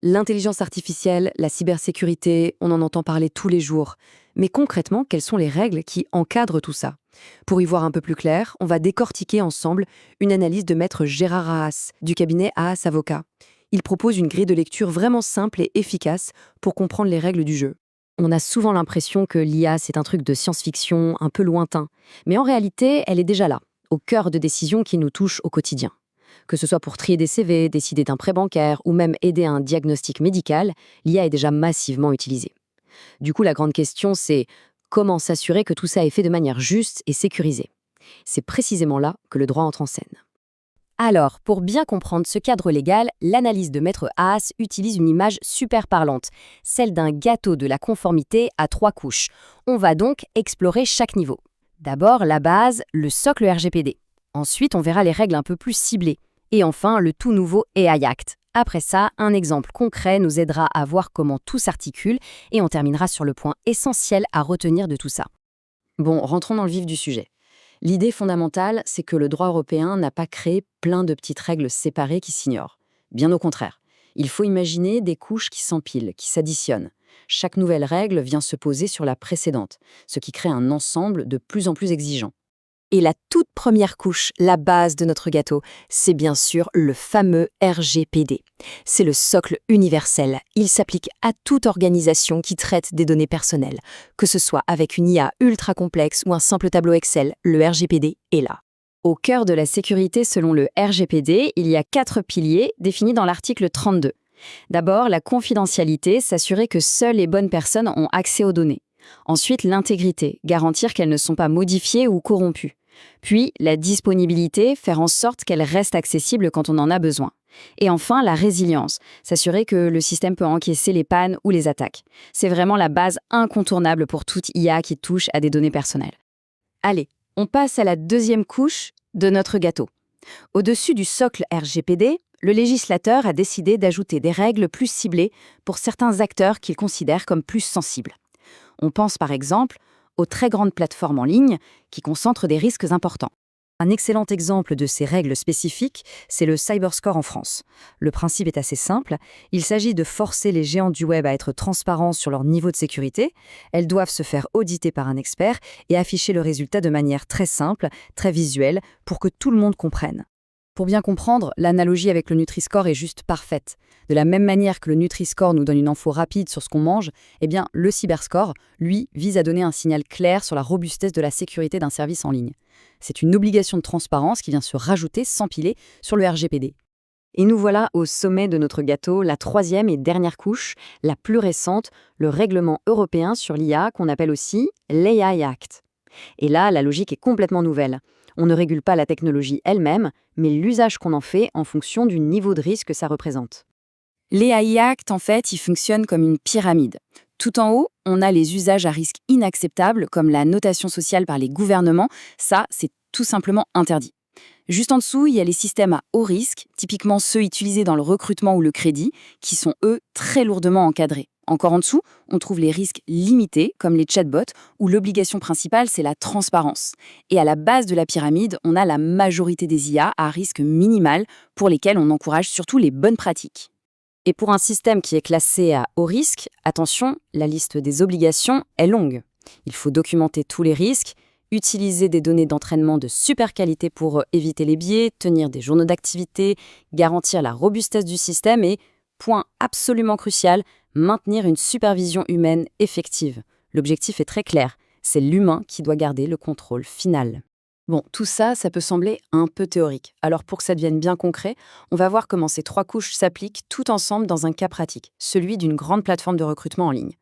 L'intelligence artificielle, la cybersécurité, on en entend parler tous les jours. Mais concrètement, quelles sont les règles qui encadrent tout ça? Pour y voir un peu plus clair, on va décortiquer ensemble une analyse de maître Gérard Haas, du cabinet Haas Avocat. Il propose une grille de lecture vraiment simple et efficace pour comprendre les règles du jeu. On a souvent l'impression que l'IA, c'est un truc de science-fiction, un peu lointain. Mais en réalité, elle est déjà là, au cœur de décisions qui nous touchent au quotidien. Que ce soit pour trier des CV, décider d'un prêt bancaire ou même aider à un diagnostic médical, l'IA est déjà massivement utilisée. Du coup, la grande question, c'est comment s'assurer que tout ça est fait de manière juste et sécurisée. C'est précisément là que le droit entre en scène. Alors, pour bien comprendre ce cadre légal, l'analyse de Maître Haas utilise une image super parlante, celle d'un gâteau de la conformité à 3 couches. On va donc explorer chaque niveau. D'abord, la base, le socle RGPD. Ensuite, on verra les règles un peu plus ciblées. Et enfin, le tout nouveau AI Act. Après ça, un exemple concret nous aidera à voir comment tout s'articule et on terminera sur le point essentiel à retenir de tout ça. Bon, rentrons dans le vif du sujet. L'idée fondamentale, c'est que le droit européen n'a pas créé plein de petites règles séparées qui s'ignorent. Bien au contraire. Il faut imaginer des couches qui s'empilent, qui s'additionnent. Chaque nouvelle règle vient se poser sur la précédente, ce qui crée un ensemble de plus en plus exigeant. Et la toute première couche, la base de notre gâteau, c'est bien sûr le fameux RGPD. C'est le socle universel. Il s'applique à toute organisation qui traite des données personnelles. Que ce soit avec une IA ultra complexe ou un simple tableau Excel, le RGPD est là. Au cœur de la sécurité selon le RGPD, il y a 4 piliers définis dans l'article 32. D'abord, la confidentialité, s'assurer que seules les bonnes personnes ont accès aux données. Ensuite, l'intégrité, garantir qu'elles ne sont pas modifiées ou corrompues. Puis, la disponibilité, faire en sorte qu'elle reste accessible quand on en a besoin. Et enfin, la résilience, s'assurer que le système peut encaisser les pannes ou les attaques. C'est vraiment la base incontournable pour toute IA qui touche à des données personnelles. Allez, on passe à la deuxième couche de notre gâteau. Au-dessus du socle RGPD, le législateur a décidé d'ajouter des règles plus ciblées pour certains acteurs qu'il considère comme plus sensibles. On pense par exemple aux très grandes plateformes en ligne qui concentrent des risques importants. Un excellent exemple de ces règles spécifiques, c'est le Cyberscore en France. Le principe est assez simple, il s'agit de forcer les géants du web à être transparents sur leur niveau de sécurité. Elles doivent se faire auditer par un expert et afficher le résultat de manière très simple, très visuelle, pour que tout le monde comprenne. Pour bien comprendre, l'analogie avec le Nutri-Score est juste parfaite. De la même manière que le Nutri-Score nous donne une info rapide sur ce qu'on mange, eh bien, le Cyberscore, lui, vise à donner un signal clair sur la robustesse de la sécurité d'un service en ligne. C'est une obligation de transparence qui vient se rajouter, s'empiler, sur le RGPD. Et nous voilà au sommet de notre gâteau, la troisième et dernière couche, la plus récente, le règlement européen sur l'IA qu'on appelle aussi l'AI Act. Et là, la logique est complètement nouvelle. On ne régule pas la technologie elle-même, mais l'usage qu'on en fait en fonction du niveau de risque que ça représente. L'AI Act, en fait, il fonctionne comme une pyramide. Tout en haut, on a les usages à risque inacceptables, comme la notation sociale par les gouvernements. Ça, c'est tout simplement interdit. Juste en dessous, il y a les systèmes à haut risque, typiquement ceux utilisés dans le recrutement ou le crédit, qui sont, eux, très lourdement encadrés. Encore en dessous, on trouve les risques limités, comme les chatbots, où l'obligation principale, c'est la transparence. Et à la base de la pyramide, on a la majorité des IA à risque minimal, pour lesquels on encourage surtout les bonnes pratiques. Et pour un système qui est classé à haut risque, attention, la liste des obligations est longue. Il faut documenter tous les risques, utiliser des données d'entraînement de super qualité pour éviter les biais, tenir des journaux d'activité, garantir la robustesse du système et, point absolument crucial, maintenir une supervision humaine effective. L'objectif est très clair, c'est l'humain qui doit garder le contrôle final. Bon, tout ça, ça peut sembler un peu théorique. Alors pour que ça devienne bien concret, on va voir comment ces 3 couches s'appliquent tout ensemble dans un cas pratique, celui d'une grande plateforme de recrutement en ligne.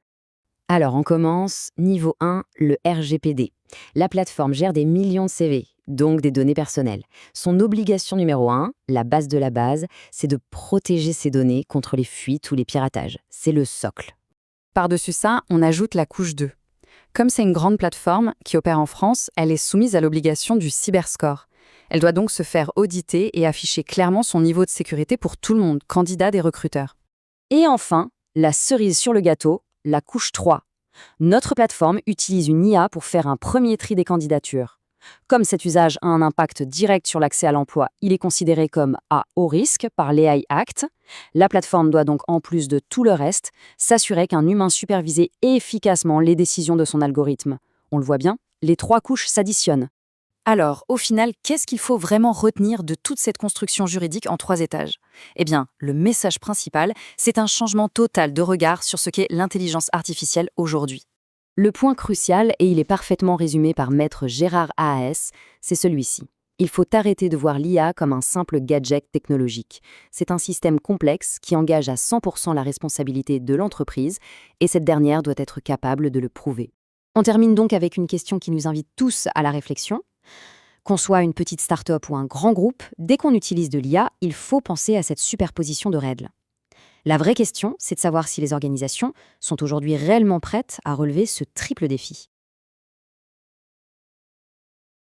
Alors on commence, niveau 1, le RGPD. La plateforme gère des millions de CV, donc des données personnelles. Son obligation numéro 1, la base de la base, c'est de protéger ces données contre les fuites ou les piratages. C'est le socle. Par-dessus ça, on ajoute la couche 2. Comme c'est une grande plateforme qui opère en France, elle est soumise à l'obligation du Cyberscore. Elle doit donc se faire auditer et afficher clairement son niveau de sécurité pour tout le monde, candidats et recruteurs. Et enfin, la cerise sur le gâteau, la couche 3. Notre plateforme utilise une IA pour faire un premier tri des candidatures. Comme cet usage a un impact direct sur l'accès à l'emploi, il est considéré comme à haut risque par l'AI Act. La plateforme doit donc, en plus de tout le reste, s'assurer qu'un humain supervisait efficacement les décisions de son algorithme. On le voit bien, les trois couches s'additionnent. Alors, au final, qu'est-ce qu'il faut vraiment retenir de toute cette construction juridique en 3 étages? Eh bien, le message principal, c'est un changement total de regard sur ce qu'est l'intelligence artificielle aujourd'hui. Le point crucial, et il est parfaitement résumé par maître Gérard Haas, c'est celui-ci. Il faut arrêter de voir l'IA comme un simple gadget technologique. C'est un système complexe qui engage à 100% la responsabilité de l'entreprise, et cette dernière doit être capable de le prouver. On termine donc avec une question qui nous invite tous à la réflexion. Qu'on soit une petite start-up ou un grand groupe, dès qu'on utilise de l'IA, il faut penser à cette superposition de règles. La vraie question, c'est de savoir si les organisations sont aujourd'hui réellement prêtes à relever ce triple défi.